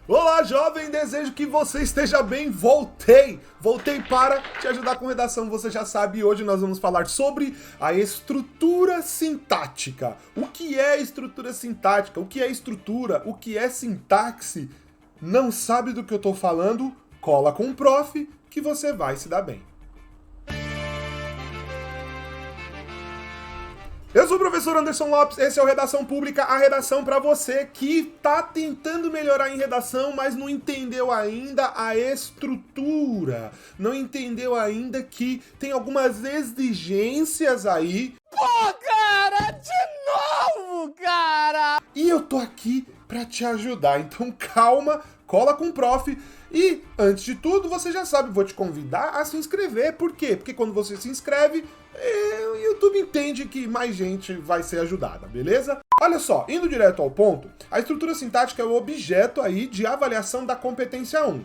Olá, jovem, desejo que você esteja bem. Voltei para te ajudar com redação, você já sabe. Hoje nós vamos falar sobre a estrutura sintática. O que é estrutura sintática? O que é estrutura? O que é sintaxe? Não sabe do que eu tô falando? Cola com o prof que você vai se dar bem. Eu sou o professor Anderson Lopes, esse é o Redação Pública, a redação para você que tá tentando melhorar em redação, mas não entendeu ainda a estrutura, não entendeu ainda que tem algumas exigências aí. Pô, cara, de novo, cara! E eu tô aqui para te ajudar, então calma, cola com o prof. E, antes de tudo, você já sabe, vou te convidar a se inscrever. Por quê? Porque quando você se inscreve, o YouTube entende que mais gente vai ser ajudada, beleza? Olha só, indo direto ao ponto, a estrutura sintática é o objeto aí de avaliação da competência 1.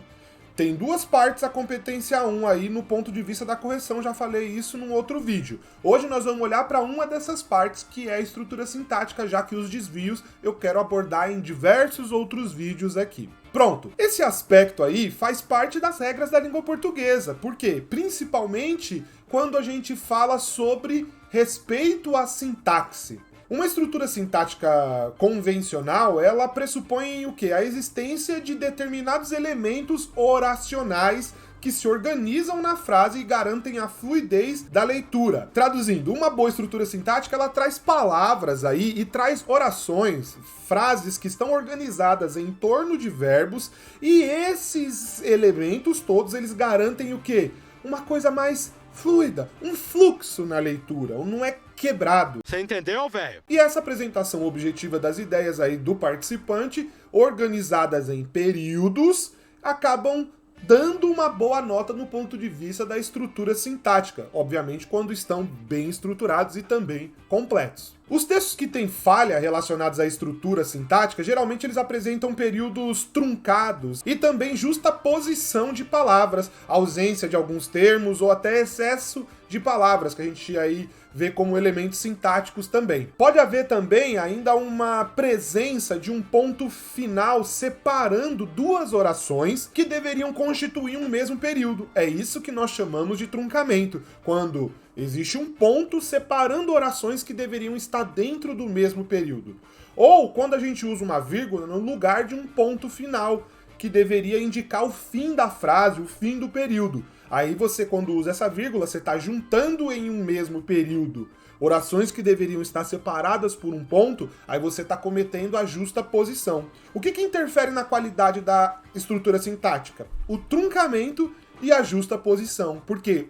Tem duas partes a competência 1 aí no ponto de vista da correção, já falei isso num outro vídeo. Hoje nós vamos olhar para uma dessas partes, que é a estrutura sintática, já que os desvios eu quero abordar em diversos outros vídeos aqui. Pronto, esse aspecto aí faz parte das regras da língua portuguesa. Por quê? Principalmente quando a gente fala sobre respeito à sintaxe. Uma estrutura sintática convencional, ela pressupõe o quê? A existência de determinados elementos oracionais que se organizam na frase e garantem a fluidez da leitura. Traduzindo, uma boa estrutura sintática, ela traz palavras aí e traz orações, frases que estão organizadas em torno de verbos, e esses elementos todos, eles garantem o quê? Uma coisa mais fluida, um fluxo na leitura, não é quebrado. Você entendeu, velho? E essa apresentação objetiva das ideias aí do participante, organizadas em períodos, acabam dando uma boa nota no ponto de vista da estrutura sintática, obviamente quando estão bem estruturados e também completos. Os textos que têm falha relacionados à estrutura sintática, geralmente eles apresentam períodos truncados e também justaposição de palavras, ausência de alguns termos ou até excesso de palavras, que a gente aí vê como elementos sintáticos também. Pode haver também ainda uma presença de um ponto final separando duas orações que deveriam constituir um mesmo período. É isso que nós chamamos de truncamento, quando existe um ponto separando orações que deveriam estar dentro do mesmo período. Ou quando a gente usa uma vírgula no lugar de um ponto final, que deveria indicar o fim da frase, o fim do período. Aí você, quando usa essa vírgula, você está juntando em um mesmo período orações que deveriam estar separadas por um ponto, aí você está cometendo a justaposição. O que interfere na qualidade da estrutura sintática? O truncamento e a justaposição. Porque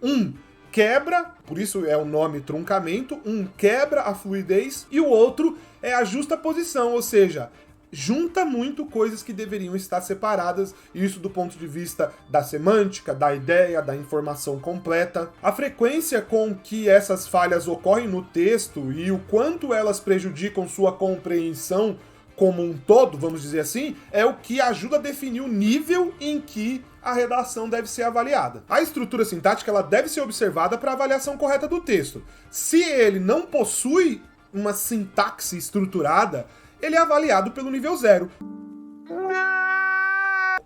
quebra, por isso é o nome truncamento, quebra a fluidez e o outro é a justaposição, ou seja, junta muito coisas que deveriam estar separadas, isso do ponto de vista da semântica, da ideia, da informação completa. A frequência com que essas falhas ocorrem no texto e o quanto elas prejudicam sua compreensão como um todo, vamos dizer assim, é o que ajuda a definir o nível em que a redação deve ser avaliada. A estrutura sintática ela deve ser observada para a avaliação correta do texto. Se ele não possui uma sintaxe estruturada, ele é avaliado pelo nível 0.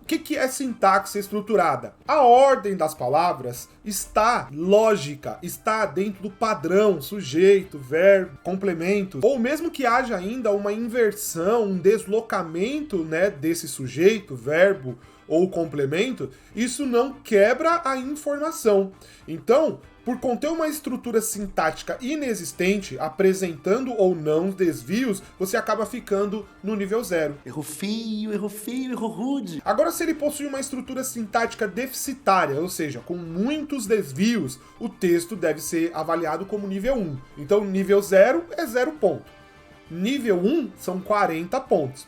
O que é sintaxe estruturada? A ordem das palavras está lógica, está dentro do padrão, sujeito, verbo, complemento, ou mesmo que haja ainda uma inversão, um deslocamento, desse sujeito, verbo ou complemento, isso não quebra a informação. Então, por conter uma estrutura sintática inexistente, apresentando ou não desvios, você acaba ficando no nível 0. Erro feio, erro rude. Agora, se ele possui uma estrutura sintática deficitária, ou seja, com muitos desvios, o texto deve ser avaliado como nível 1. Então, nível 0 é 0 ponto. Nível 1 são 40 pontos.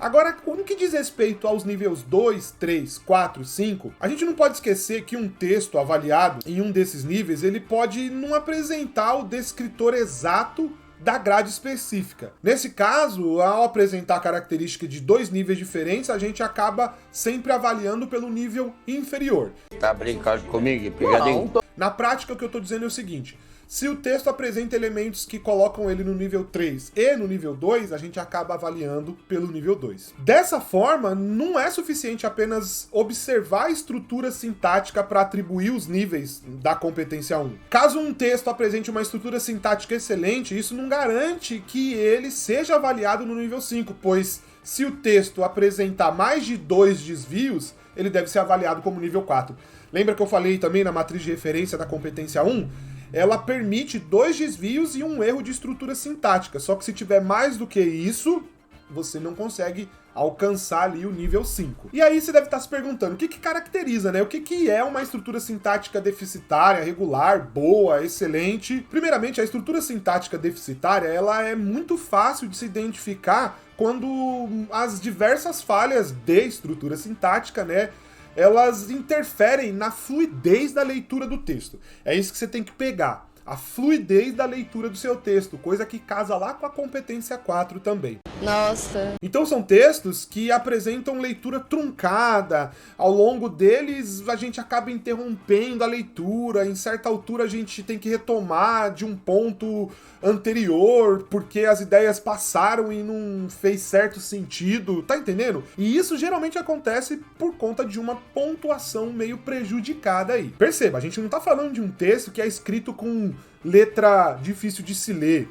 Agora, no que diz respeito aos níveis 2, 3, 4, 5, a gente não pode esquecer que um texto avaliado em um desses níveis, ele pode não apresentar o descritor exato da grade específica. Nesse caso, ao apresentar característica de dois níveis diferentes, a gente acaba sempre avaliando pelo nível inferior. Tá brincando comigo, pegadinho? Na prática, o que eu tô dizendo é o seguinte: Se o texto apresenta elementos que colocam ele no nível 3 e no nível 2, a gente acaba avaliando pelo nível 2. Dessa forma, não é suficiente apenas observar a estrutura sintática para atribuir os níveis da competência 1. Caso um texto apresente uma estrutura sintática excelente, isso não garante que ele seja avaliado no nível 5, pois se o texto apresentar mais de 2 desvios, ele deve ser avaliado como nível 4. Lembra que eu falei também na matriz de referência da competência 1? Ela permite 2 desvios e um erro de estrutura sintática, só que se tiver mais do que isso, você não consegue alcançar ali o nível 5. E aí você deve estar se perguntando, o que caracteriza, né? O que é uma estrutura sintática deficitária, regular, boa, excelente? Primeiramente, a estrutura sintática deficitária, ela é muito fácil de se identificar quando as diversas falhas de estrutura sintática, né, elas interferem na fluidez da leitura do texto. É isso que você tem que pegar. A fluidez da leitura do seu texto, coisa que casa lá com a competência 4 também. Nossa. Então são textos que apresentam leitura truncada, ao longo deles a gente acaba interrompendo a leitura, em certa altura a gente tem que retomar de um ponto anterior, porque as ideias passaram e não fez certo sentido, tá entendendo? E isso geralmente acontece por conta de uma pontuação meio prejudicada aí. Perceba, a gente não tá falando de um texto que é escrito com letra difícil de se ler.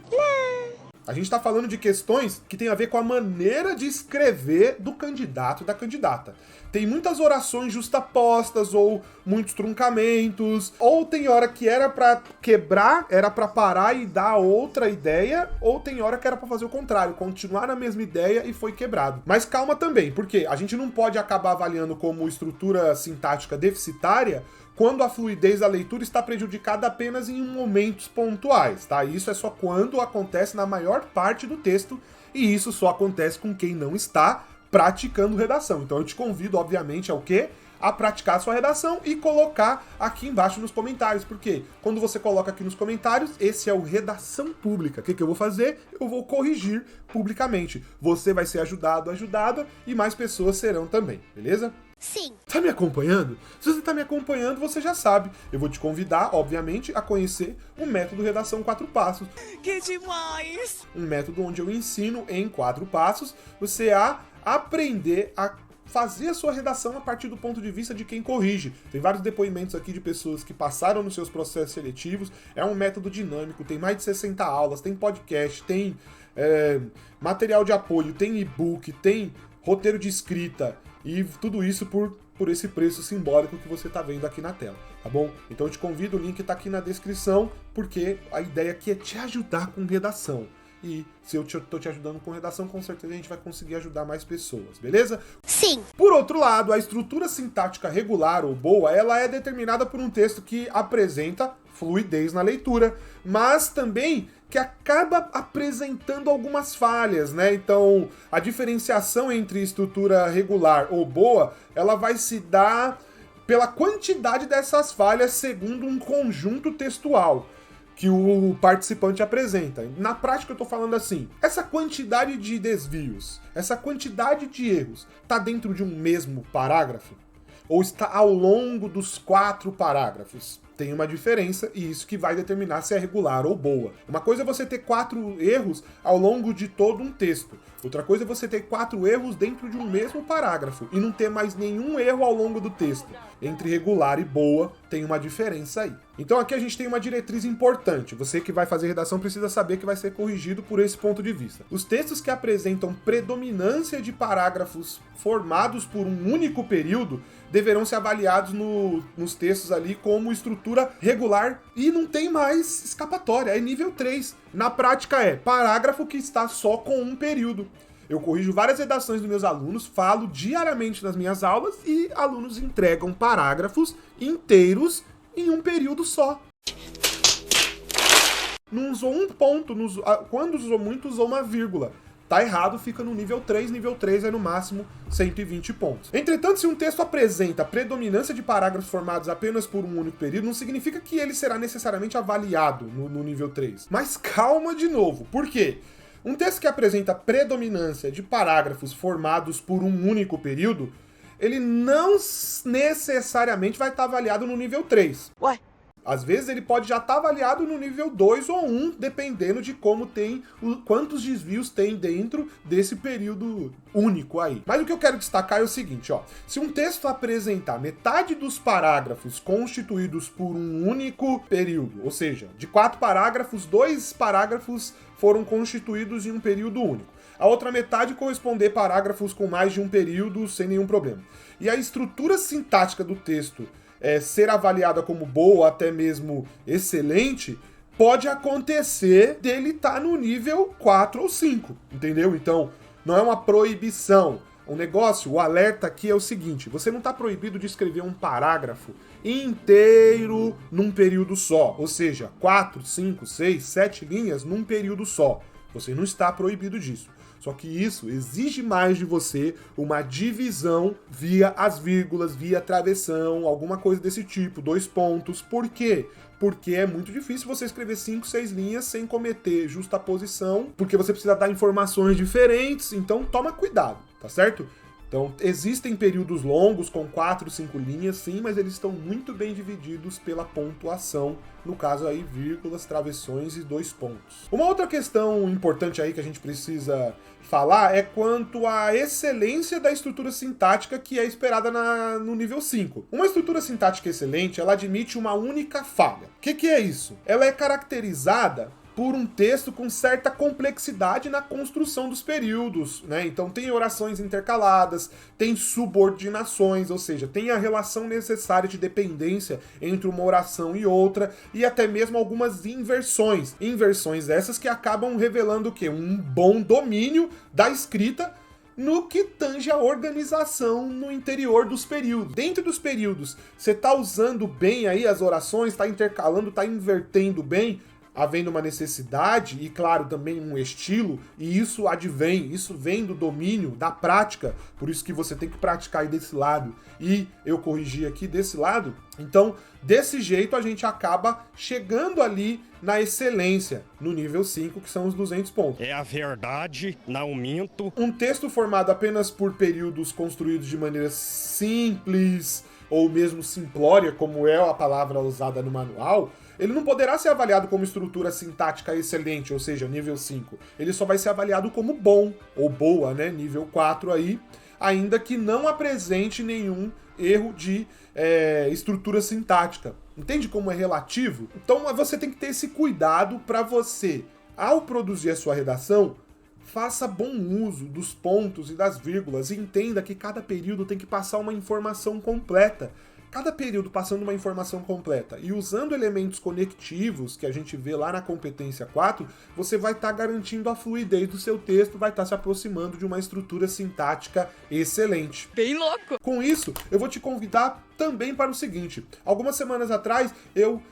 A gente está falando de questões que tem a ver com a maneira de escrever do candidato e da candidata. Tem muitas orações justapostas, ou muitos truncamentos, ou tem hora que era para quebrar, era para parar e dar outra ideia, ou tem hora que era para fazer o contrário, continuar na mesma ideia e foi quebrado. Mas calma também, porque a gente não pode acabar avaliando como estrutura sintática deficitária quando a fluidez da leitura está prejudicada apenas em momentos pontuais, tá? Isso é só quando acontece na maior parte do texto, e isso só acontece com quem não está praticando redação. Então eu te convido, obviamente, ao quê? A praticar a sua redação e colocar aqui embaixo nos comentários, porque quando você coloca aqui nos comentários, esse é o Redação Pública. O que eu vou fazer? Eu vou corrigir publicamente. Você vai ser ajudado, ajudada, e mais pessoas serão também, beleza? Sim. Tá me acompanhando? Se você tá me acompanhando, você já sabe. Eu vou te convidar, obviamente, a conhecer o método Redação 4 Passos. Que demais! Um método onde eu ensino em 4 passos você a aprender a fazer a sua redação a partir do ponto de vista de quem corrige. Tem vários depoimentos aqui de pessoas que passaram nos seus processos seletivos. É um método dinâmico, tem mais de 60 aulas, tem podcast, tem material de apoio, tem e-book, tem roteiro de escrita, e tudo isso por esse preço simbólico que você está vendo aqui na tela, tá bom? Então eu te convido, o link está aqui na descrição, porque a ideia aqui é te ajudar com redação. E se eu tô te ajudando com redação, com certeza a gente vai conseguir ajudar mais pessoas, beleza? Sim. Por outro lado, a estrutura sintática regular ou boa, ela é determinada por um texto que apresenta fluidez na leitura, mas também que acaba apresentando algumas falhas, né? Então, a diferenciação entre estrutura regular ou boa, ela vai se dar pela quantidade dessas falhas segundo um conjunto textual que o participante apresenta. Na prática eu tô falando assim, essa quantidade de desvios, essa quantidade de erros, tá dentro de um mesmo parágrafo? Ou está ao longo dos 4 parágrafos? Tem uma diferença, e isso que vai determinar se é regular ou boa. Uma coisa é você ter 4 erros ao longo de todo um texto. Outra coisa é você ter 4 erros dentro de um mesmo parágrafo e não ter mais nenhum erro ao longo do texto. Entre regular e boa tem uma diferença aí. Então aqui a gente tem uma diretriz importante. Você que vai fazer redação precisa saber que vai ser corrigido por esse ponto de vista. Os textos que apresentam predominância de parágrafos formados por um único período deverão ser avaliados nos textos ali como estrutura regular e não tem mais escapatória, é nível 3. Na prática é parágrafo que está só com um período. Eu corrijo várias redações dos meus alunos, falo diariamente nas minhas aulas e alunos entregam parágrafos inteiros em um período só. Não usou um ponto, quando usou muito, usou uma vírgula. Tá errado, fica no nível 3 é no máximo 120 pontos. Entretanto, se um texto apresenta predominância de parágrafos formados apenas por um único período, não significa que ele será necessariamente avaliado no nível 3. Mas calma de novo, por quê? Um texto que apresenta predominância de parágrafos formados por um único período, ele não necessariamente vai estar avaliado no nível 3. Ué? Às vezes ele pode já estar avaliado no nível 2 ou 1, dependendo de quantos desvios tem dentro desse período único aí. Mas o que eu quero destacar é o seguinte, ó. Se um texto apresentar metade dos parágrafos constituídos por um único período, ou seja, de 4 parágrafos, 2 parágrafos foram constituídos em um período único. A outra metade corresponder parágrafos com mais de um período sem nenhum problema. E a estrutura sintática do texto ser avaliada como boa ou até mesmo excelente, pode acontecer dele estar no nível 4 ou 5, entendeu? Então, não é uma proibição. O alerta aqui é o seguinte, você não está proibido de escrever um parágrafo inteiro num período só, ou seja, 4, 5, 6, 7 linhas num período só. Você não está proibido disso. Só que isso exige mais de você uma divisão via as vírgulas, via travessão, alguma coisa desse tipo, 2 pontos. Por quê? Porque é muito difícil você escrever 5, 6 linhas sem cometer justaposição, porque você precisa dar informações diferentes, então toma cuidado, tá certo? Então, existem períodos longos com 4, 5 linhas, sim, mas eles estão muito bem divididos pela pontuação, no caso aí, vírgulas, travessões e 2 pontos. Uma outra questão importante aí que a gente precisa falar é quanto à excelência da estrutura sintática que é esperada no nível 5. Uma estrutura sintática excelente, ela admite uma única falha. O que é isso? Ela é caracterizada por um texto com certa complexidade na construção dos períodos, né? Então tem orações intercaladas, tem subordinações, ou seja, tem a relação necessária de dependência entre uma oração e outra, e até mesmo algumas inversões. Inversões essas que acabam revelando o quê? Um bom domínio da escrita no que tange a organização no interior dos períodos. Dentro dos períodos, você está usando bem aí as orações, está intercalando, está invertendo bem, havendo uma necessidade e, claro, também um estilo, e isso vem do domínio, da prática, por isso que você tem que praticar aí desse lado, e eu corrigi aqui desse lado. Então, desse jeito, a gente acaba chegando ali na excelência, no nível 5, que são os 200 pontos. É a verdade, não minto. Um texto formado apenas por períodos construídos de maneira simples, ou mesmo simplória, como é a palavra usada no manual, ele não poderá ser avaliado como estrutura sintática excelente, ou seja, nível 5. Ele só vai ser avaliado como bom, ou boa, né, nível 4 aí, ainda que não apresente nenhum erro de estrutura sintática. Entende como é relativo? Então você tem que ter esse cuidado para você, ao produzir a sua redação, faça bom uso dos pontos e das vírgulas e entenda que cada período tem que passar uma informação completa. Cada período passando uma informação completa e usando elementos conectivos que a gente vê lá na competência 4, você vai estar garantindo a fluidez do seu texto, vai estar se aproximando de uma estrutura sintática excelente. Bem louco! Com isso, eu vou te convidar também para o seguinte. Algumas semanas atrás, eu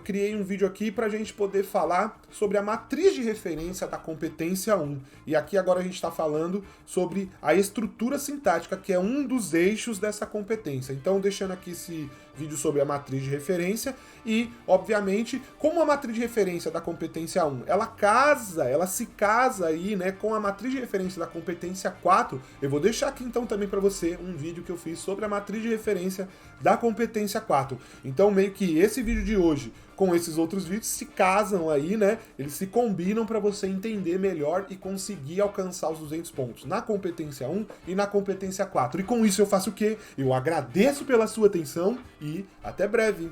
criei um vídeo aqui para a gente poder falar sobre a matriz de referência da competência 1. E aqui agora a gente está falando sobre a estrutura sintática, que é um dos eixos dessa competência. Então, deixando aqui esse vídeo sobre a matriz de referência e, obviamente, como a matriz de referência da competência 1, ela se casa aí, né, com a matriz de referência da competência 4, eu vou deixar aqui então também para você um vídeo que eu fiz sobre a matriz de referência da competência 4. Então, meio que esse vídeo de hoje com esses outros vídeos se casam aí, né? Eles se combinam para você entender melhor e conseguir alcançar os 200 pontos na competência 1 e na competência 4. E com isso eu faço o quê? Eu agradeço pela sua atenção e até breve!